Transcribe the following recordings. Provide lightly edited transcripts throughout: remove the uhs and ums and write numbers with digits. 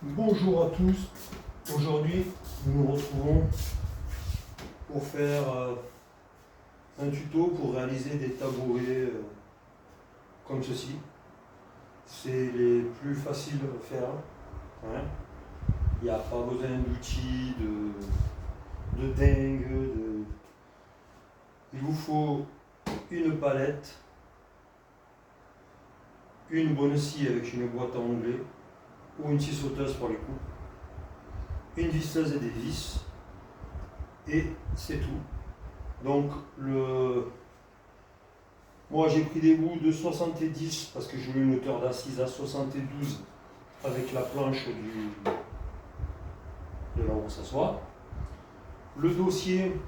Bonjour à tous, aujourd'hui nous nous retrouvons pour faire un tuto pour réaliser des tabourets comme ceci. C'est les plus faciles à faire, hein. Il n'y a pas besoin d'outils, de dingue. Il vous faut une palette, une bonne scie avec une boîte à onglets ou une scie sauteuse pour les coups, une visseuse et des vis, et c'est tout. Donc moi j'ai pris des bouts de 70 parce que j'ai eu une hauteur d'assise à 72 avec la planche de là où on s'assoit. Le dossier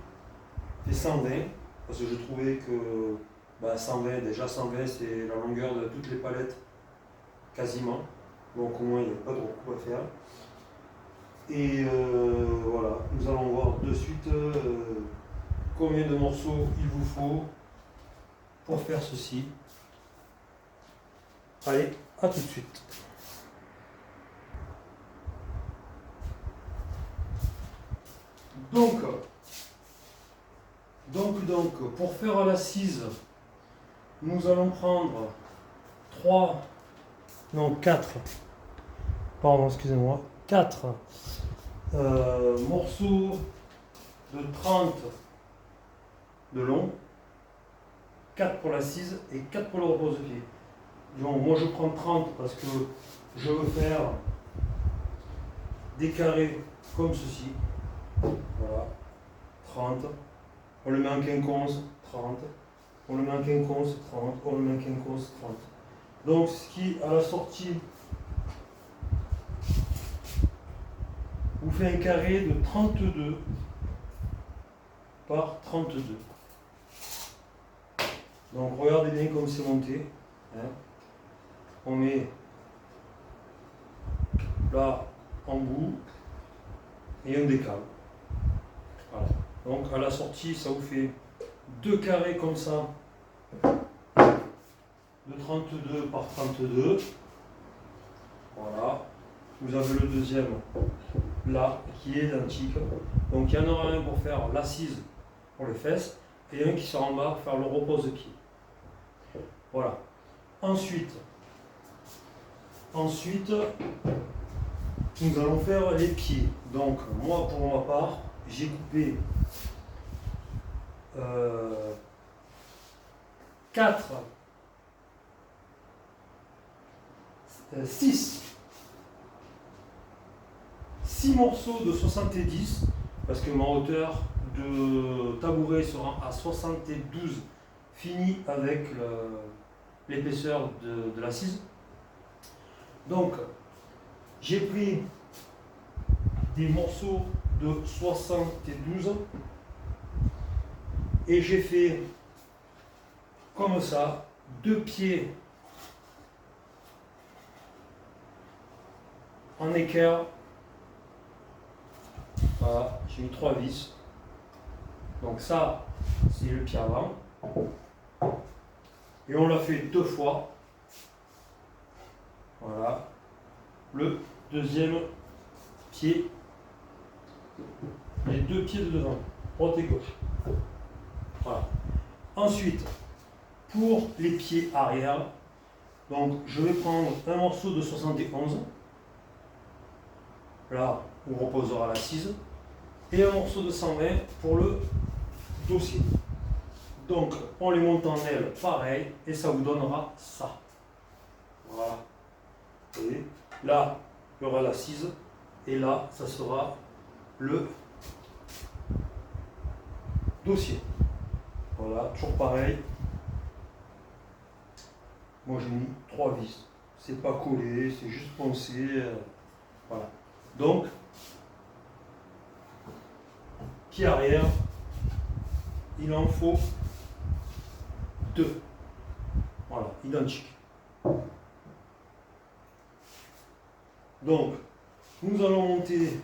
fait 120 parce que je trouvais que 120, déjà 120 c'est la longueur de toutes les palettes quasiment, donc au moins il n'y a pas de recours à faire. Et voilà, nous allons voir de suite combien de morceaux il vous faut pour faire ceci. Allez, à tout de suite. Donc, pour faire l'assise, nous allons prendre 4 morceaux de 30 de long, 4 pour l'assise et 4 pour le repose-pied. Donc moi je prends 30 parce que je veux faire des carrés comme ceci. Voilà, 30. On le met en quinconce, 30. On le met en quinconce, 30. On le met en quinconce, 30. Donc ce qui à la sortie vous fait un carré de 32 par 32. Donc regardez bien comme c'est monté, hein. On met là en bout et on décale. Voilà. Donc à la sortie ça vous fait 2 carrés comme ça de 32 par 32. Voilà. Vous avez le deuxième là qui est identique. Donc il y en aura un pour faire l'assise pour les fesses et un qui sera en bas pour faire le repose-pied. Voilà. Ensuite, nous allons faire les pieds. Donc moi pour ma part, j'ai coupé 6 morceaux de 70 parce que ma hauteur de tabouret sera à 72 fini avec l'épaisseur de l'assise. Donc j'ai pris des morceaux de 72 et j'ai fait comme ça 2 pieds en équerre. Voilà, j'ai mis 3 vis. Donc ça c'est le pied avant et on l'a fait 2 fois. Voilà, le deuxième pied, les 2 pieds de devant, droite et gauche. Voilà. Ensuite, pour les pieds arrière, donc je vais prendre un morceau de 71, là où reposera l'assise, et un morceau de 120 pour le dossier. Donc on les monte en aile pareil et ça vous donnera ça. Voilà. Et là, il y aura l'assise et là, ça sera le dossier. Voilà, toujours pareil. Moi j'ai mis 3 vis. C'est pas collé, c'est juste poncé. Voilà. Donc, pied arrière, il en faut 2. Voilà, identique. Donc, nous allons monter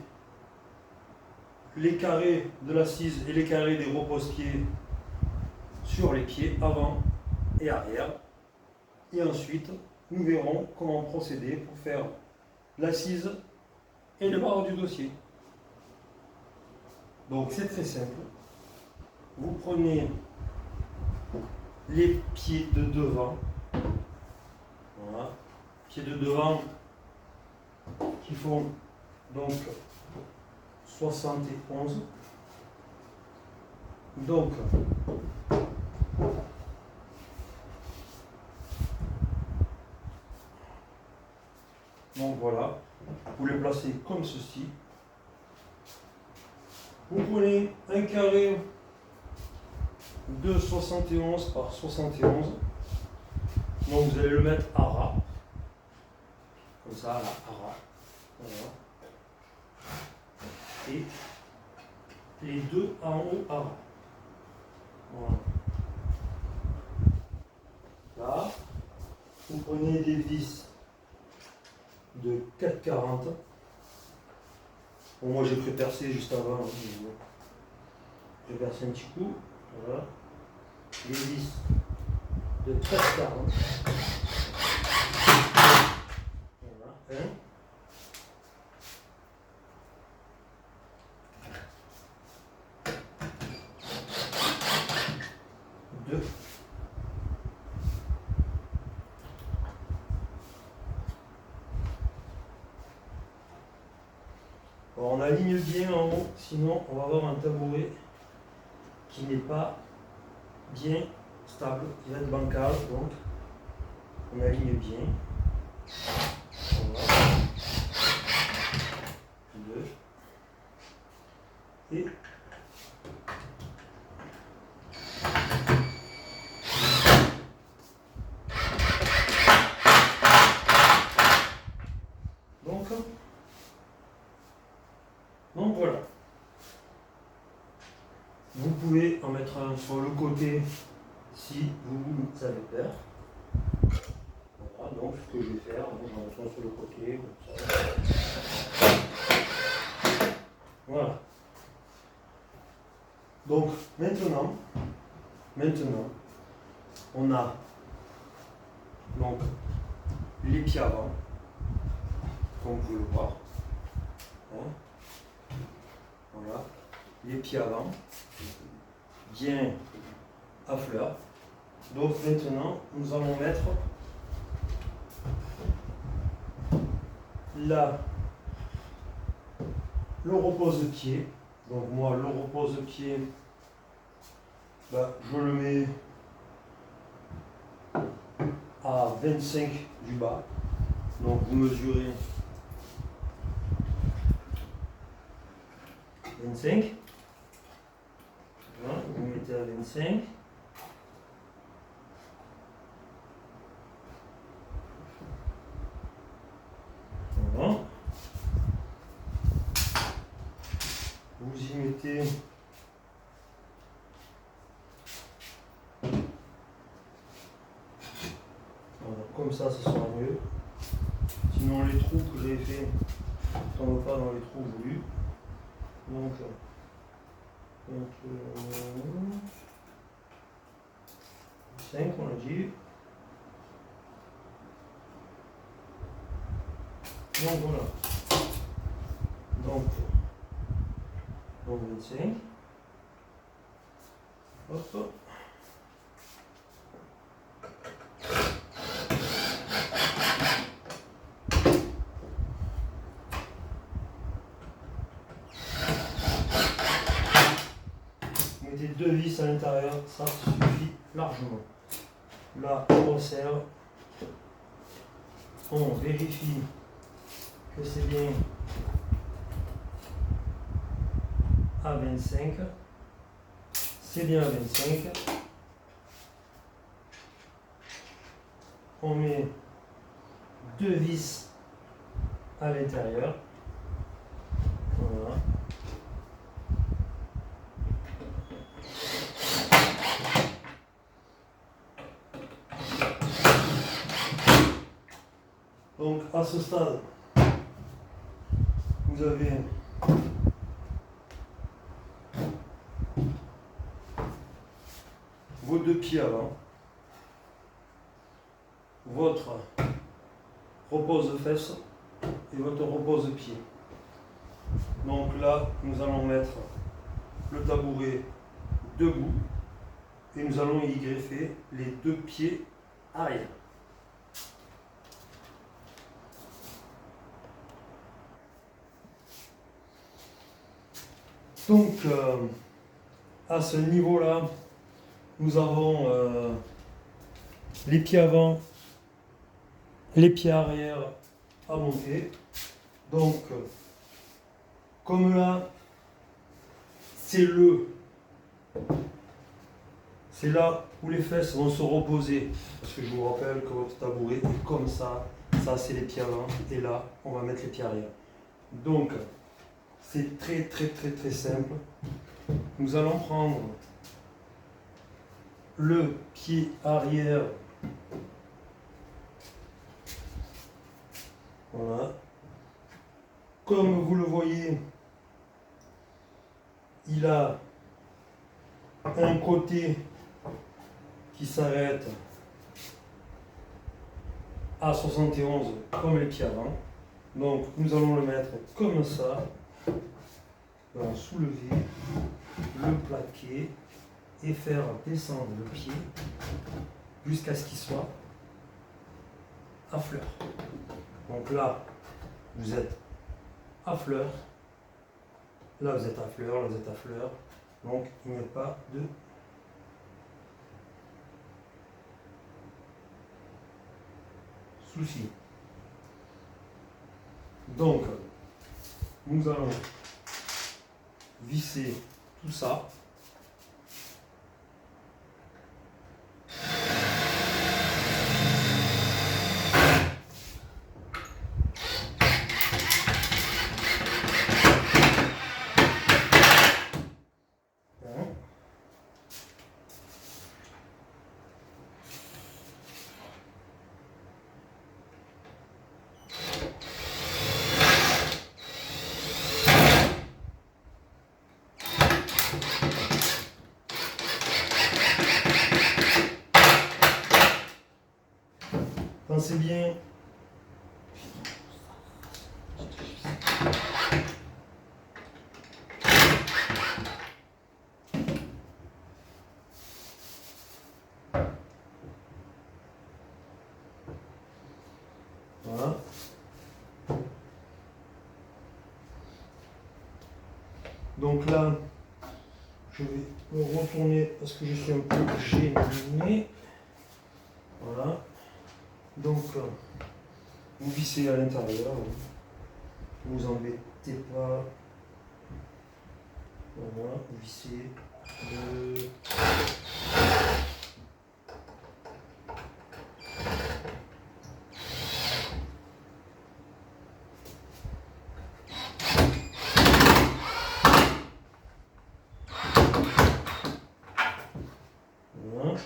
les carrés de l'assise et les carrés des repose-pieds sur les pieds avant et arrière. Et ensuite, nous verrons comment procéder pour faire l'assise et le barre du dossier. Donc c'est très simple. Vous prenez les pieds de devant. Voilà. Pieds de devant qui font donc 71. Donc voilà, vous les placez comme ceci. Vous prenez un carré de 71 par 71. Donc vous allez le mettre à ras. Comme ça, là, à ras. Voilà. Et les deux en haut à ras. Voilà. Là, vous prenez des vis de 4,40. Bon, moi j'ai pré-percé juste avant. J'ai percé un petit coup. Voilà. Les vis de 4,40. Voilà. Un. Deux. Bon, on aligne bien en haut, sinon on va avoir un tabouret qui n'est pas bien stable, qui va être bancal, donc on aligne bien. Voilà. Deux. Et donc voilà. Vous pouvez en mettre un sur le côté si vous savez faire. Voilà, donc ce que je vais faire, j'en mets un sur le côté, comme ça. Voilà. Donc maintenant, on a donc les pieds avant, comme vous pouvez le voir. Hein. Voilà, les pieds avant, bien à fleur. Donc maintenant, nous allons mettre là le repose-pied. Donc moi, le repose-pied, je le mets à 25 du bas. Donc vous mesurez 25. Voilà, vous mettez à 25. Voilà. Vous y mettez voilà, comme ça sera mieux. Sinon les trous que j'ai fait ne tombent pas dans les trous voulus. Donc 5 on a dit. Donc voilà. Donc 25. Hop. Mettez deux vis à l'intérieur, ça suffit largement. Là, on observe, on vérifie que c'est bien à 25. C'est bien à 25. On met deux vis à l'intérieur. Voilà. Donc à ce stade, vous avez vos deux pieds avant, votre repose-fesses et votre repose-pied. Donc là, nous allons mettre le tabouret debout et nous allons y greffer les deux pieds arrière. Donc à ce niveau-là, nous avons les pieds avant, les pieds arrière à monter. Donc comme là, c'est là où les fesses vont se reposer. Parce que je vous rappelle que votre tabouret est comme ça. Ça, c'est les pieds avant. Et là, on va mettre les pieds arrière. Donc, c'est très, très, très, très simple. Nous allons prendre le pied arrière. Voilà. Comme vous le voyez, il a un côté qui s'arrête à 71 comme les pieds avant. Donc nous allons le mettre comme ça, nous allons soulever, le plaquer et faire descendre le pied jusqu'à ce qu'il soit à fleur. Donc là, vous êtes à fleur, là vous êtes à fleur, là vous êtes à fleur. Donc il n'y a pas de souci. Donc nous allons visser tout ça. Pensez bien. Voilà. Donc là, je vais me retourner parce que je suis un peu gêné. Voilà. Donc, vous vissez à l'intérieur. Ne vous embêtez pas. Voilà, vous vissez. Voilà.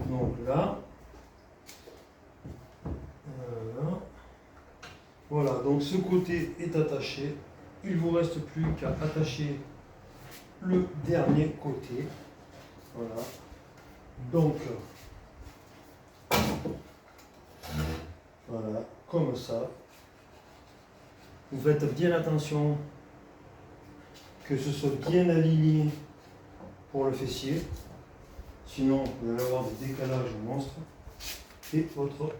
Donc là, voilà, donc ce côté est attaché. Il ne vous reste plus qu'à attacher le dernier côté. Voilà. Donc, voilà, comme ça. Vous faites bien attention que ce soit bien aligné pour le fessier. Sinon, vous allez avoir des décalages monstres et votre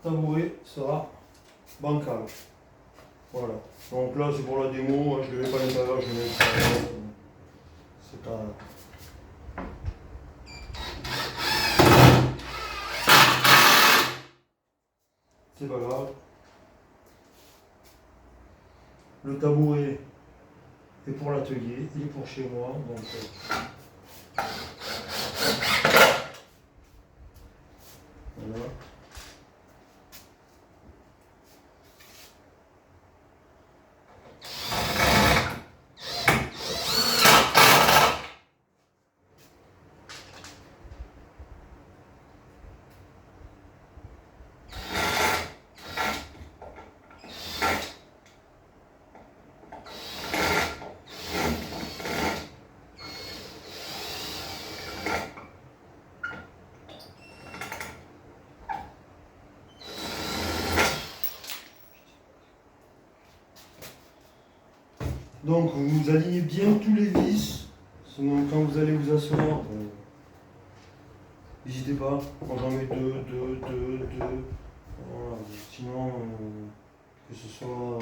tabouret sera bancal. Voilà. Donc là, c'est pour la démo. Je ne le mets pas à l'intérieur, je le mets à l'extérieur. C'est pas. C'est pas grave. Le tabouret est pour l'atelier, il est pour chez moi. Donc, voilà. Donc vous alignez bien tous les vis, sinon quand vous allez vous asseoir, n'hésitez pas, moi j'en mets deux, voilà. Sinon que ce soit...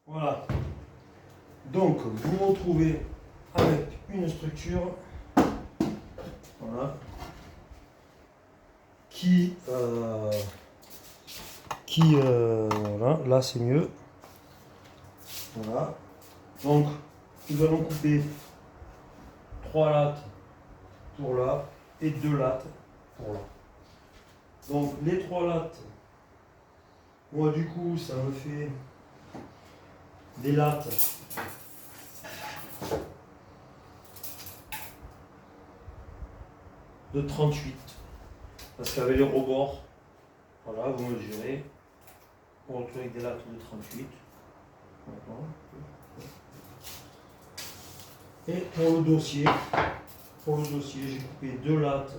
Voilà. Donc vous vous retrouvez avec une structure, voilà, qui voilà, là c'est mieux. Voilà. Donc nous allons couper 3 lattes pour là et 2 lattes pour là. Donc les 3 lattes, moi du coup ça me fait des lattes de 38. Parce qu'avec les rebords, voilà, vous mesurez, on retrouve avec des lattes de 38. Et pour le dossier, j'ai coupé 2 lattes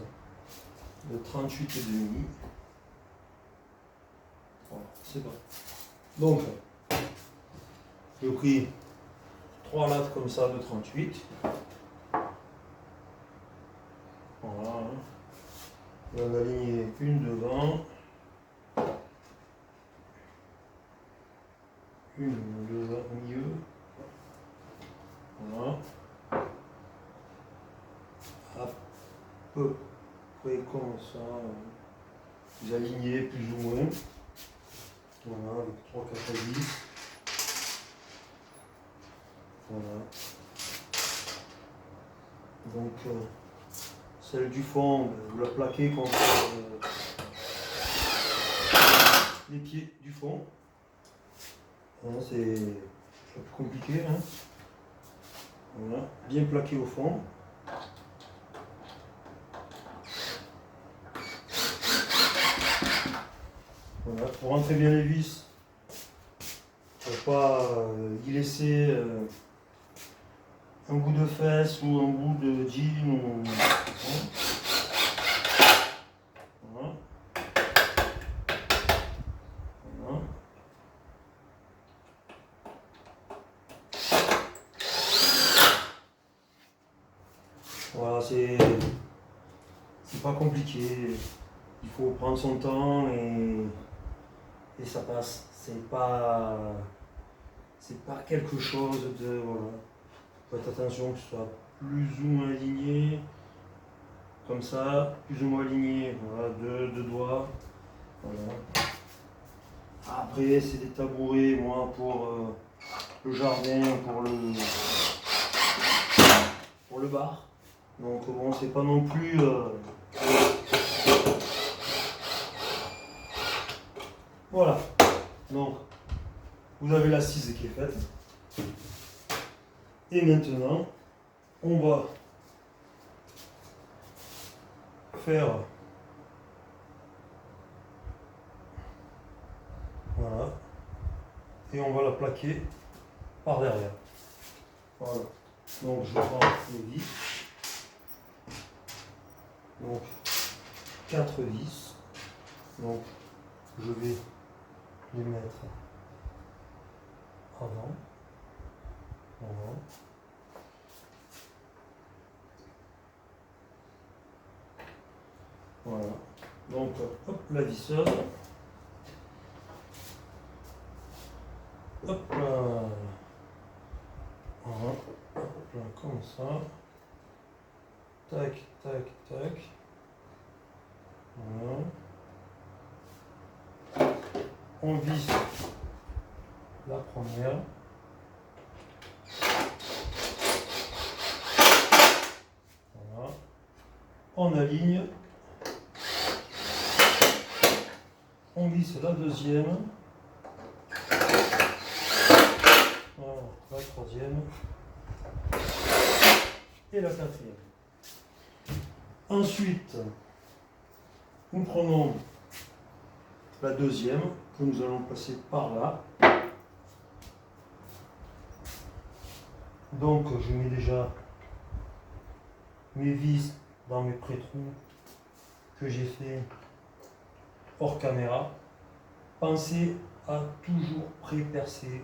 de 38,5. Voilà, c'est bon. Donc, j'ai pris 3 lattes comme ça de 38. Voilà. On va aligner une devant, une devant au milieu. Voilà. À peu près comme ça. Vous alignez plus ou moins. Voilà, avec 3, 4 vis. Voilà. Donc, celle du fond, vous la plaquez contre les pieds du fond. Hein, c'est un peu compliqué. Hein. Voilà, bien plaqué au fond. Voilà, pour rentrer bien les vis, pour pas y laisser un bout de fesse ou un bout de jean ou... Voilà. Voilà. Voilà, c'est pas compliqué. Il faut prendre son temps et ça passe. C'est pas quelque chose de... Voilà. Faites attention que ce soit plus ou moins aligné, comme ça, plus ou moins aligné, voilà, deux doigts. Voilà. Après, c'est des tabourets, moi, pour le jardin, pour le bar. Donc bon, c'est pas non plus... Voilà. Donc, vous avez l'assise qui est faite. Et maintenant, on va faire... Voilà. Et on va la plaquer par derrière. Voilà. Donc, je prends les vis. Donc, 4 vis. Donc, je vais les mettre avant. Voilà. Voilà. Donc, hop, la visseuse. Hop là. Voilà. Hop là, comme ça. Tac, tac, tac. Voilà. On visse la première. Voilà. On aligne. On visse la deuxième. Voilà, la troisième. Et la quatrième. Ensuite, nous prenons la deuxième que nous allons passer par là. Donc je mets déjà mes vis dans mes pré-trous que j'ai fait hors caméra. pensez à toujours pré-percer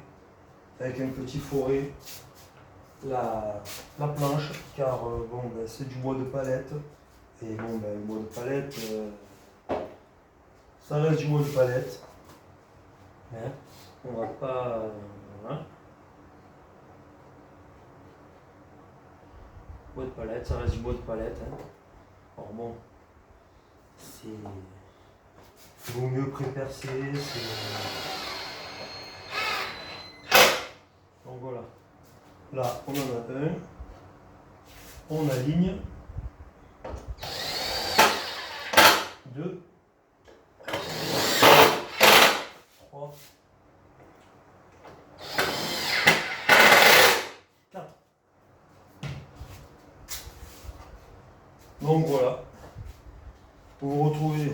avec un petit forêt la planche, car bon, ben, c'est du bois de palette. Et bon, ben, le bois de palette, ça reste du bois de palette. Hein, on va pas. Hein, bois de palette, ça reste du bois de palette. Hein. Alors bon, c'est. Il vaut mieux pré-percer. Donc voilà. Là, on en a un. On aligne. 2, 3, 4. Donc voilà, vous vous retrouvez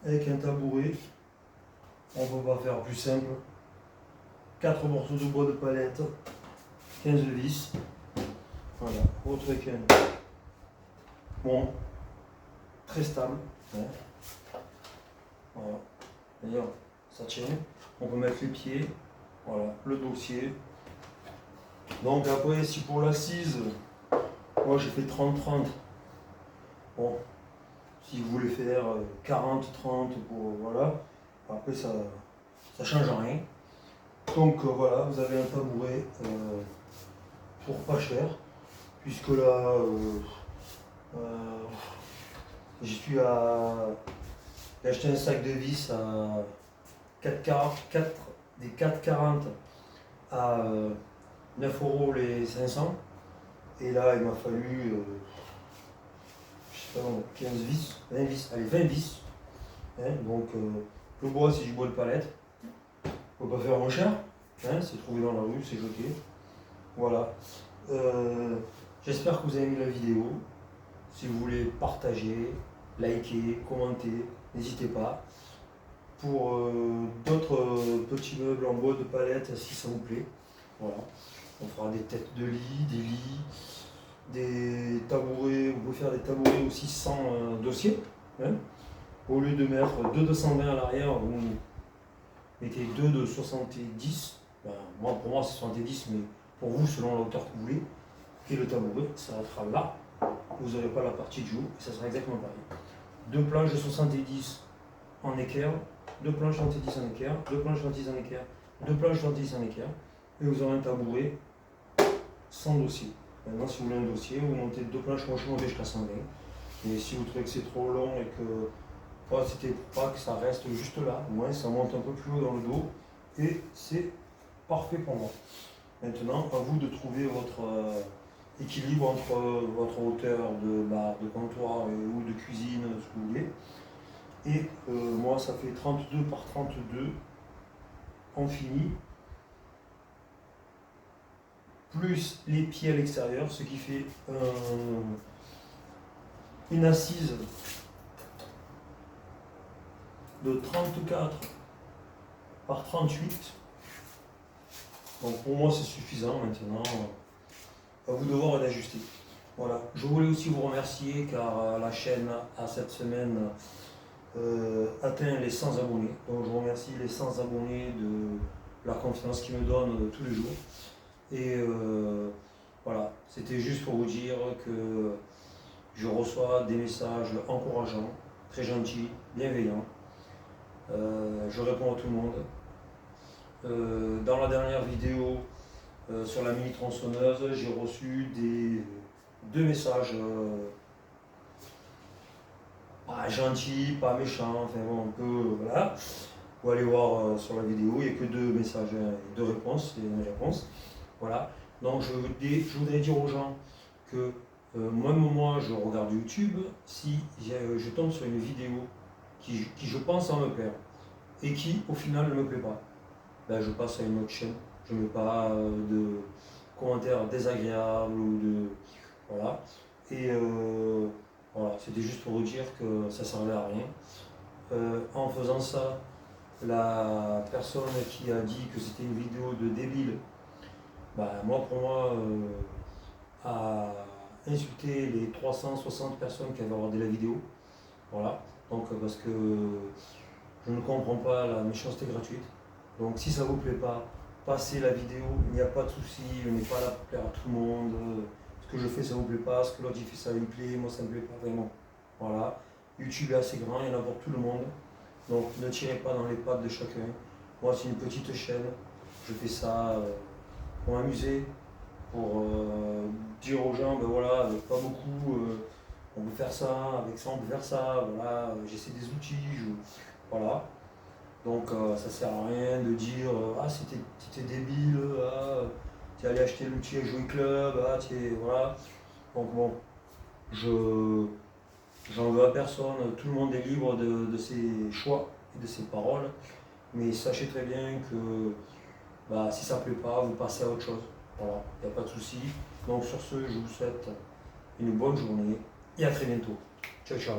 avec un tabouret, on ne peut pas faire plus simple, 4 morceaux de bois de palette, 15 vis, voilà, votre équin, bon, très stable, hein. Voilà, d'ailleurs ça tient, on peut mettre les pieds, voilà, le dossier. Donc après, si pour l'assise, moi j'ai fait 30-30, bon, si vous voulez faire 40-30 pour, voilà, après ça change rien. Donc voilà, vous avez un tabouret pour pas cher, puisque là, j'ai acheté un sac de vis à 4,40 à 9 € les 500. Et là, il m'a fallu, je sais pas, 15 vis, 20 vis, allez, 20 vis. Hein, donc, le bois, c'est du bois de palette. On ne peut pas faire moins cher. Hein, c'est trouvé dans la rue, c'est jeté. Voilà. J'espère que vous avez aimé la vidéo. Si vous voulez partager, liker, commenter, n'hésitez pas. Pour d'autres petits meubles en bois de palette, si ça vous plaît. Voilà. On fera des têtes de lit, des lits, des tabourets. Vous pouvez faire des tabourets aussi sans dossier. Hein. Au lieu de mettre 2 de 220 à l'arrière, vous mettez 2 de 70. Ben, pour moi c'est 70, mais pour vous, selon la hauteur que vous voulez. Et le tabouret s'arrêtera là. Vous n'aurez pas la partie du haut, et ça sera exactement pareil. 2 planches de 70 en équerre, 2 planches de 70 en équerre, 2 planches de 70 en équerre, 2 planches de 70 en équerre, et vous aurez un tabouret sans dossier. Maintenant, si vous voulez un dossier, vous montez 2 planches, moi je suis monté jusqu'à 120. Et si vous trouvez que c'est trop long et que c'était pour pas que ça reste juste là, au moins ça monte un peu plus haut dans le dos, et c'est parfait pour moi. Maintenant, à vous de trouver votre équilibre entre votre hauteur de barre, de comptoir ou de cuisine, ce que vous voulez. Et moi, ça fait 32 par 32 en fini, plus les pieds à l'extérieur, ce qui fait une assise de 34 par 38. Donc pour moi, c'est suffisant maintenant. À vous de voir et d'ajuster. Voilà. Je voulais aussi vous remercier car la chaîne a cette semaine atteint les 100 abonnés. Donc je remercie les 100 abonnés de la confiance qu'ils me donnent tous les jours. Et voilà, c'était juste pour vous dire que je reçois des messages encourageants, très gentils, bienveillants. Je réponds à tout le monde. Dans la dernière vidéo sur la mini tronçonneuse, j'ai reçu 2 messages pas gentils, pas méchants, enfin bon, un peu voilà. Vous allez voir sur la vidéo, il n'y a que 2 messages, 2 réponses et une réponse. Voilà. Donc je voudrais dire aux gens que même moi je regarde YouTube, si je tombe sur une vidéo qui je pense en me plaire et qui au final ne me plaît pas, ben, je passe à une autre chaîne. Je ne mets pas de commentaires désagréables ou de. Voilà. Et voilà, c'était juste pour vous dire que ça ne servait à rien. En faisant ça, la personne qui a dit que c'était une vidéo de débile, bah, pour moi, a insulté les 360 personnes qui avaient regardé la vidéo. Voilà. Donc, parce que Je ne comprends pas la méchanceté gratuite. Donc si ça ne vous plaît pas, passez la vidéo, il n'y a pas de souci, je n'ai pas là pour plaire à tout le monde. Ce que je fais ça ne vous plaît pas, ce que l'autre il fait ça lui plaît, moi ça ne me plaît pas vraiment. Voilà. YouTube est assez grand, il y en a pour tout le monde. Donc ne tirez pas dans les pattes de chacun. Moi c'est une petite chaîne, je fais ça pour m'amuser, pour dire aux gens, ben voilà, avec pas beaucoup, on peut faire ça, avec ça on peut faire ça, voilà, j'essaie des outils, voilà. Donc ça sert à rien de dire ah c'était débile, ah, tu es allé acheter l'outil à Jouer Club, ah voilà. Donc bon, j'en veux à personne, tout le monde est libre de ses choix et de ses paroles, mais sachez très bien que bah, si ça ne plaît pas, vous passez à autre chose. Voilà, il n'y a pas de souci. Donc sur ce, je vous souhaite une bonne journée et à très bientôt. Ciao ciao.